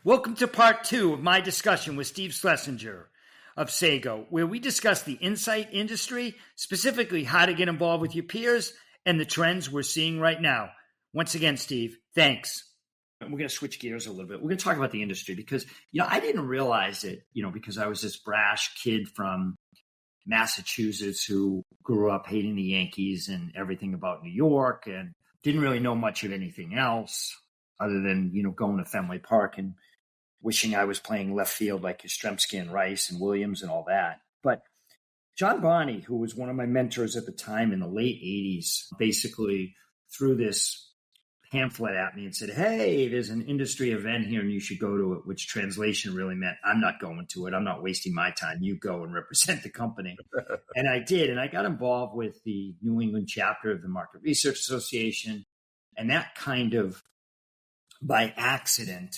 Welcome to part 2 of my discussion with Steve Schlesinger of Sago, where we discuss the insight industry, specifically how to get involved with your peers and the trends we're seeing right now. Once again, Steve, thanks. We're going to switch gears a little bit. We're going to talk about the industry because, I didn't realize it, because I was this brash kid from Massachusetts who grew up hating the Yankees and everything about New York and didn't really know much of anything else other than, going to Fenway Park and wishing I was playing left field like Yastrzemski and Rice and Williams and all that. But John Bonney, who was one of my mentors at the time in the late 80s, basically threw this pamphlet at me and said, hey, there's an industry event here and you should go to it, which translation really meant I'm not going to it. I'm not wasting my time. You go and represent the company. And I did. And I got involved with the New England chapter of the Market Research Association. And that kind of, by accident,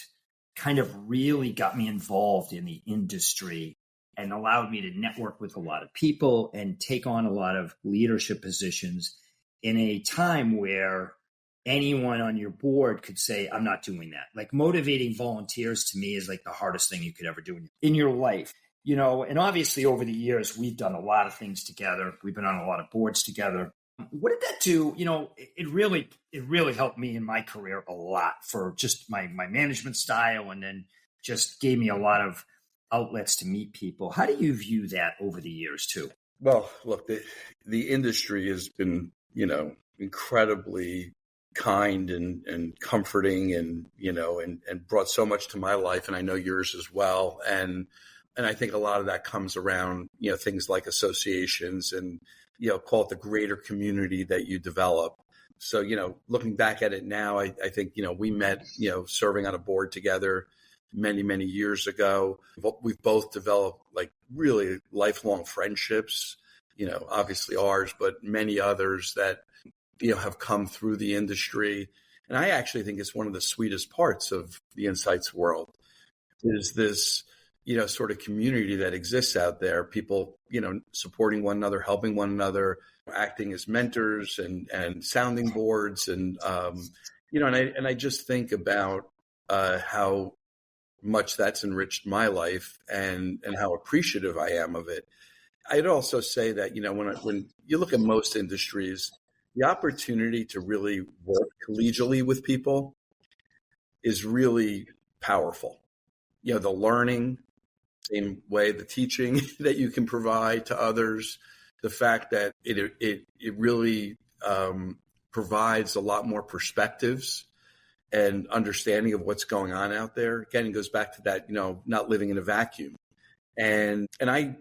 kind of really got me involved in the industry and allowed me to network with a lot of people and take on a lot of leadership positions in a time where anyone on your board could say, I'm not doing that. Like motivating volunteers to me is like the hardest thing you could ever do in your life, and obviously over the years, we've done a lot of things together. We've been on a lot of boards together. What did that do? It really helped me in my career a lot for just my management style, and then just gave me a lot of outlets to meet people. How do you view that over the years too? Well, look, the industry has been, incredibly kind and comforting and brought so much to my life, and I know yours as well. And I think a lot of that comes around, things like associations and, call it the greater community that you develop. So, looking back at it now, I think, we met, serving on a board together many, many years ago. We've both developed like really lifelong friendships, obviously ours, but many others that, have come through the industry. And I actually think it's one of the sweetest parts of the insights world is this, sort of community that exists out there, people, supporting one another, helping one another, acting as mentors and sounding boards. And, and I just think about how much that's enriched my life and how appreciative I am of it. I'd also say that, when you look at most industries, the opportunity to really work collegially with people is really powerful. The learning, same way, the teaching that you can provide to others, the fact that it really provides a lot more perspectives and understanding of what's going on out there. Again, it goes back to that, not living in a vacuum. And I,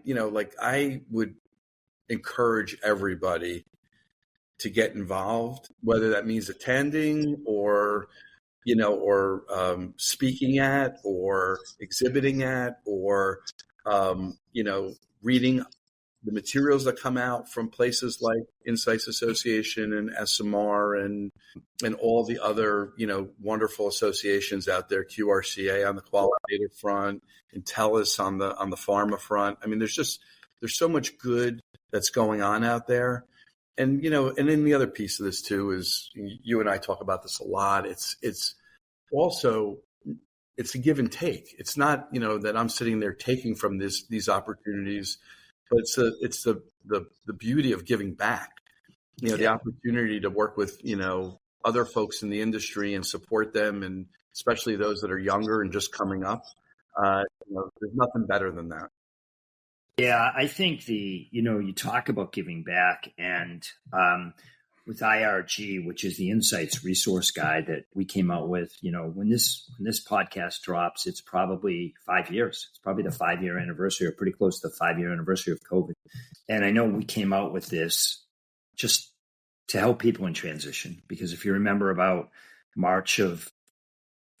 I would encourage everybody to get involved, whether that means attending or speaking at or exhibiting at or, reading the materials that come out from places like Insights Association and SMR and all the other, wonderful associations out there, QRCA on the qualitative front, Intellis on the pharma front. I mean, there's so much good that's going on out there. And, and then the other piece of this too is you and I talk about this a lot. It's also, it's a give and take. It's not, that I'm sitting there taking from these opportunities, but it's the beauty of giving back, the opportunity to work with, other folks in the industry and support them. And especially those that are younger and just coming up, there's nothing better than that. Yeah, I think you talk about giving back and with IRG, which is the Insights Resource Guide that we came out with, when this podcast drops, it's probably 5 years. It's probably the 5-year anniversary or pretty close to the 5-year anniversary of COVID. And I know we came out with this just to help people in transition, because if you remember about March of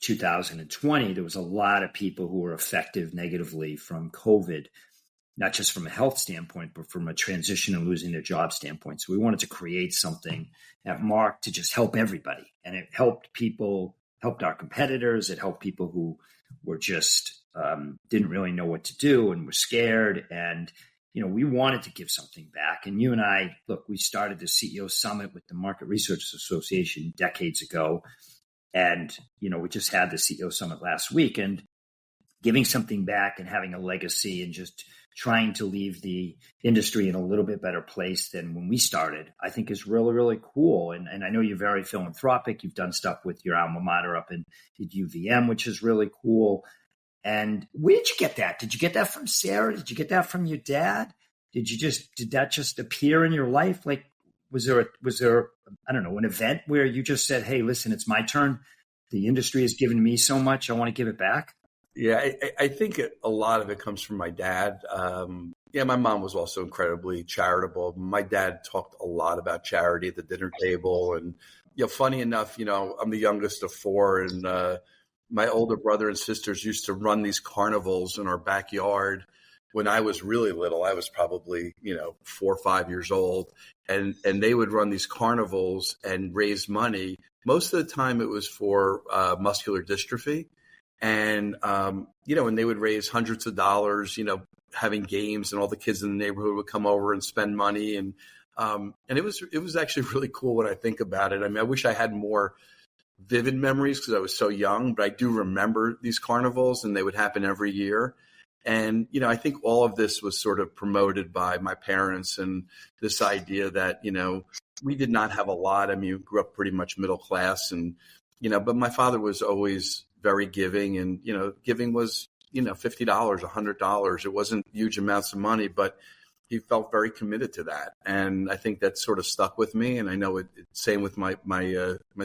2020, there was a lot of people who were affected negatively from COVID, not just from a health standpoint, but from a transition and losing their job standpoint. So we wanted to create something at Mark to just help everybody. And it helped people, helped our competitors. It helped people who were just didn't really know what to do and were scared. And, we wanted to give something back. And you and I, look, we started the CEO Summit with the Market Research Association decades ago. And, we just had the CEO Summit last week, and giving something back and having a legacy and just trying to leave the industry in a little bit better place than when we started, I think is really, really cool. And I know you're very philanthropic. You've done stuff with your alma mater up in UVM, which is really cool. And where did you get that? Did you get that from Sarah? Did you get that from your dad? Did that just appear in your life? Like, was there, I don't know, an event where you just said, hey, listen, it's my turn. The industry has given me so much. I want to give it back. Yeah, I think a lot of it comes from my dad. My mom was also incredibly charitable. My dad talked a lot about charity at the dinner table. And, funny enough, I'm the youngest of four, and my older brother and sisters used to run these carnivals in our backyard. When I was really little, I was probably, 4 or 5 years old, and they would run these carnivals and raise money. Most of the time it was for muscular dystrophy. And, and they would raise hundreds of dollars, having games, and all the kids in the neighborhood would come over and spend money. And it was actually really cool when I think about it. I mean, I wish I had more vivid memories because I was so young, but I do remember these carnivals, and they would happen every year. And, I think all of this was sort of promoted by my parents, and this idea that, we did not have a lot. I mean, we grew up pretty much middle class, and, but my father was always very giving, and, giving was, $50, $100. It wasn't huge amounts of money, but he felt very committed to that. And I think that sort of stuck with me. And I know it's same with my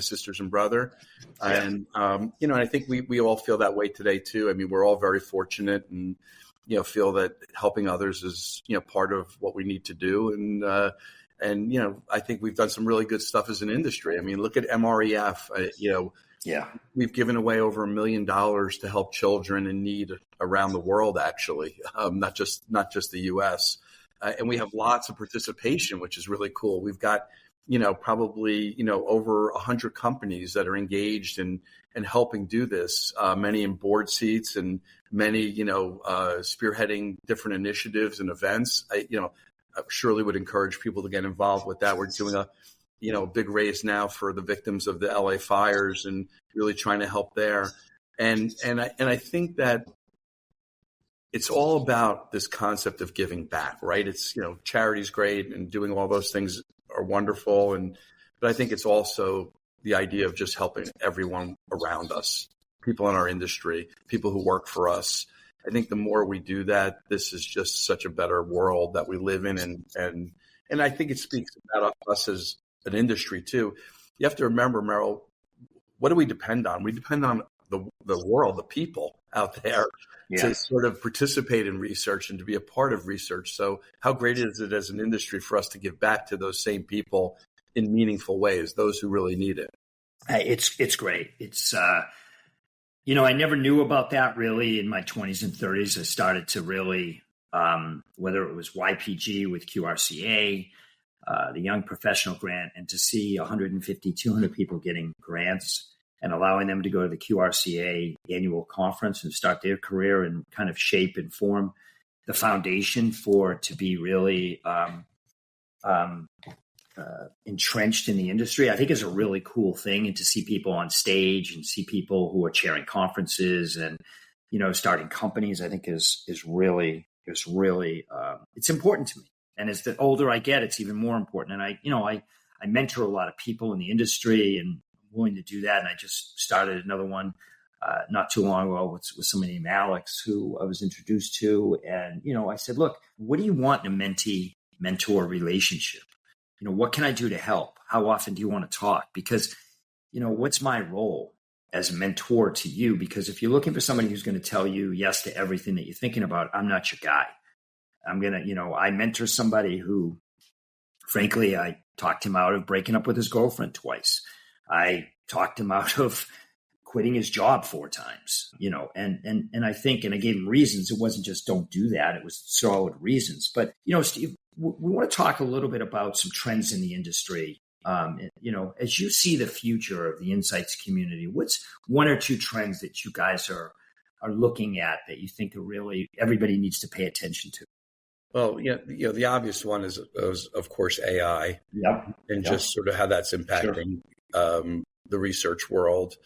sisters and brother. Yeah. And, I think we all feel that way today too. I mean, we're all very fortunate, and, feel that helping others is, part of what we need to do. And, I think we've done some really good stuff as an industry. I mean, look at MREF, Yeah, we've given away over $1 million to help children in need around the world, actually, not just the U.S. And we have lots of participation, which is really cool. We've got, probably, over 100 companies that are engaged in helping do this, many in board seats, and many, spearheading different initiatives and events. I surely would encourage people to get involved with that. We're doing a big raise now for the victims of the LA fires, and really trying to help there. And I think that it's all about this concept of giving back, right? It's, charity's great, and doing all those things are wonderful. But I think it's also the idea of just helping everyone around us, people in our industry, people who work for us. I think the more we do that, this is just such a better world that we live in. And I think it speaks about us as an industry too. You have to remember, Merrill, what do we depend on? We depend on the world, the people out there, to sort of participate in research and to be a part of research. So how great is it as an industry for us to give back to those same people in meaningful ways, those who really need it? It's great. It's, I never knew about that really in my 20s and 30s. I started to really, whether it was YPG with QRCA, the Young Professional Grant, and to see 150, 200 people getting grants and allowing them to go to the QRCA annual conference and start their career and kind of shape and form the foundation for it to be really entrenched in the industry, I think is a really cool thing. And to see people on stage and see people who are chairing conferences and, starting companies, I think is really it's important to me. And as the older I get, it's even more important. And I mentor a lot of people in the industry, and I'm willing to do that. And I just started another one not too long ago with somebody named Alex, who I was introduced to. And, I said, look, what do you want in a mentee-mentor relationship? What can I do to help? How often do you want to talk? Because, what's my role as a mentor to you? Because if you're looking for somebody who's going to tell you yes to everything that you're thinking about, I'm not your guy. I'm going to, I mentor somebody who, frankly, I talked him out of breaking up with his girlfriend twice. I talked him out of quitting his job 4 times, and I think, and I gave him reasons. It wasn't just don't do that. It was solid reasons. But, Steve, we want to talk a little bit about some trends in the industry. As you see the future of the insights community, what's 1 or 2 trends that you guys are looking at that you think are really everybody needs to pay attention to? Well, the obvious one is of course, AI. Yep. And just sort of how that's impacting, the research world.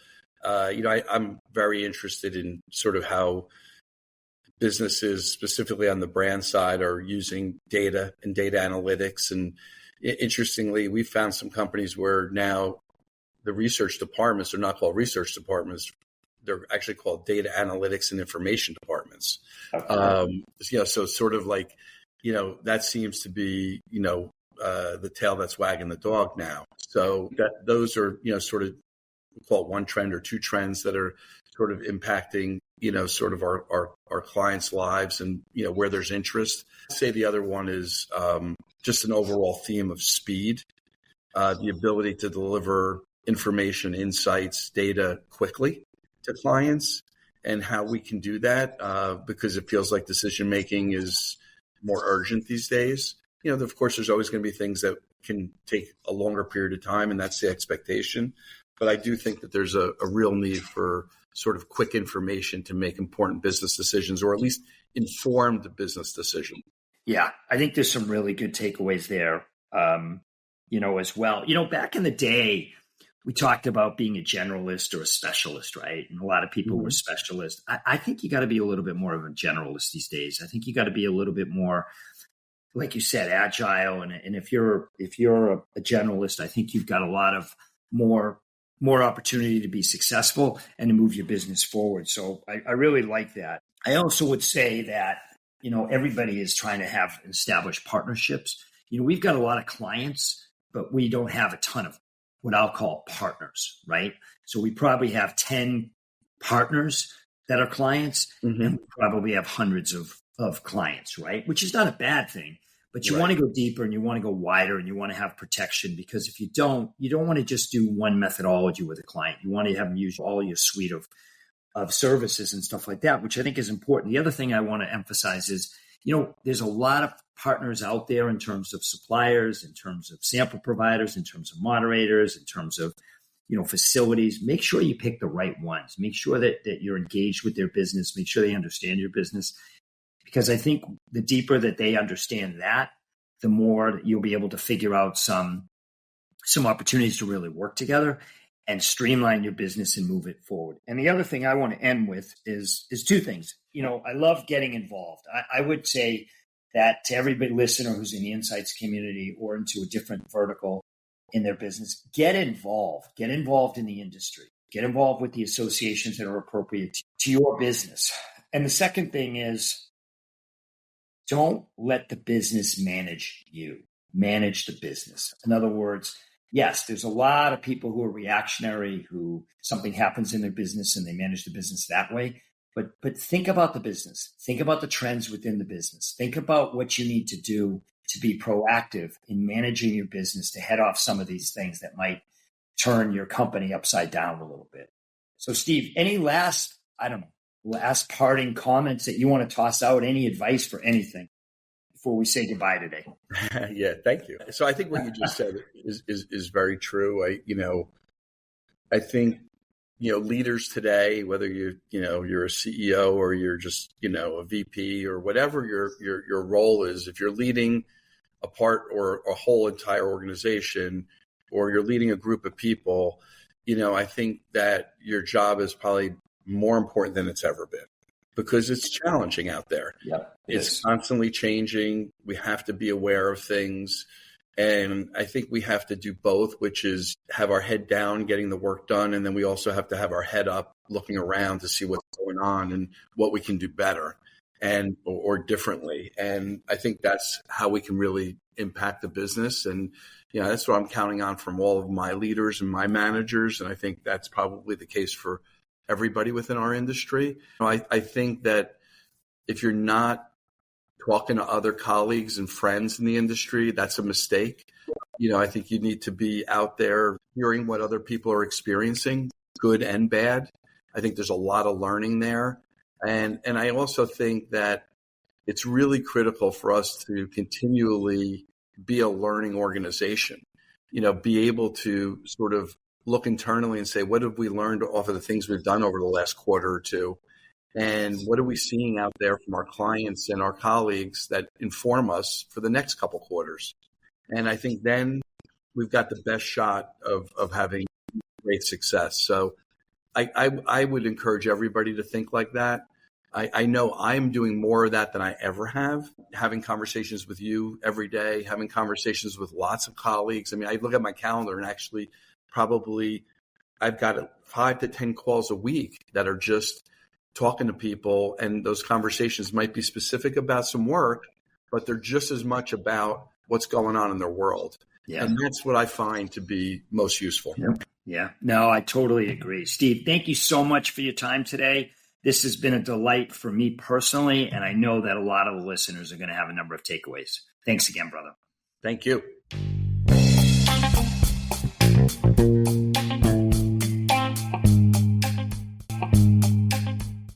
I'm very interested in sort of how businesses, specifically on the brand side, are using data and data analytics. And interestingly, we found some companies where now the research departments are not called research departments. They're actually called data analytics and information departments. Okay. So sort of like, that seems to be, the tail that's wagging the dog now. So those are, sort of, we call it one trend or two trends that are sort of impacting, sort of our clients' lives and, where there's interest. I'd say the other one is just an overall theme of speed, the ability to deliver information, insights, data quickly to clients, and how we can do that because it feels like decision making is more urgent these days. Of course, there's always going to be things that can take a longer period of time, and that's the expectation. But I do think that there's a real need for sort of quick information to make important business decisions, or at least informed business decisions. Yeah, I think there's some really good takeaways there, as well. Back in the day, we talked about being a generalist or a specialist, right? And a lot of people were specialists. I think you got to be a little bit more of a generalist these days. I think you got to be a little bit more, like you said, agile. And if you're a generalist, I think you've got a lot of more opportunity to be successful and to move your business forward. So I really like that. I also would say that, everybody is trying to have established partnerships. We've got a lot of clients, but we don't have a ton of what I'll call partners, right? So we probably have 10 partners that are clients, and we probably have hundreds of clients, right? Which is not a bad thing, but you want to go deeper and you want to go wider and you want to have protection, because if you don't want to just do one methodology with a client. You want to have them use all your suite of services and stuff like that, which I think is important. The other thing I want to emphasize is, there's a lot of partners out there in terms of suppliers, in terms of sample providers, in terms of moderators, in terms of, facilities. Make sure you pick the right ones. Make sure that you're engaged with their business. Make sure they understand your business. Because I think the deeper that they understand that, the more that you'll be able to figure out some opportunities to really work together and streamline your business and move it forward. And the other thing I want to end with is two things. I love getting involved. I would say that to everybody listener who's in the insights community or into a different vertical in their business, get involved. Get involved in the industry. Get involved with the associations that are appropriate to your business. And the second thing is, don't let the business manage you. Manage the business. In other words, yes, there's a lot of people who are reactionary, who something happens in their business and they manage the business that way. But think about the business. Think about the trends within the business. Think about what you need to do to be proactive in managing your business to head off some of these things that might turn your company upside down a little bit. So, Steve, any last parting comments that you want to toss out? Any advice for anything before we say goodbye today? Yeah, thank you. So I think what you just said is very true. I think, leaders today, whether you're a CEO or you're just, a VP or whatever your role is, if you're leading a part or a whole entire organization, or you're leading a group of people, I think that your job is probably more important than it's ever been, because it's challenging out there. Yep, it's constantly changing. We have to be aware of things. And I think we have to do both, which is have our head down, getting the work done. And then we also have to have our head up, looking around to see what's going on and what we can do better or differently. And I think that's how we can really impact the business. And, that's what I'm counting on from all of my leaders and my managers. And I think that's probably the case for everybody within our industry. I think that if you're not talking to other colleagues and friends in the industry, that's a mistake. I think you need to be out there hearing what other people are experiencing, good and bad. I think there's a lot of learning there. And I also think that it's really critical for us to continually be a learning organization, be able to sort of look internally and say, what have we learned off of the things we've done over the last quarter or two? And what are we seeing out there from our clients and our colleagues that inform us for the next couple quarters? And I think then we've got the best shot of having great success. So I would encourage everybody to think like that. I know I'm doing more of that than I ever have, having conversations with you every day, having conversations with lots of colleagues. I mean, I look at my calendar and actually probably I've got 5 to 10 calls a week that are just talking to people. And those conversations might be specific about some work, but they're just as much about what's going on in their world. Yeah. And that's what I find to be most useful. Yep. Yeah. No, I totally agree. Steve, thank you so much for your time today. This has been a delight for me personally, and I know that a lot of the listeners are going to have a number of takeaways. Thanks again, brother. Thank you.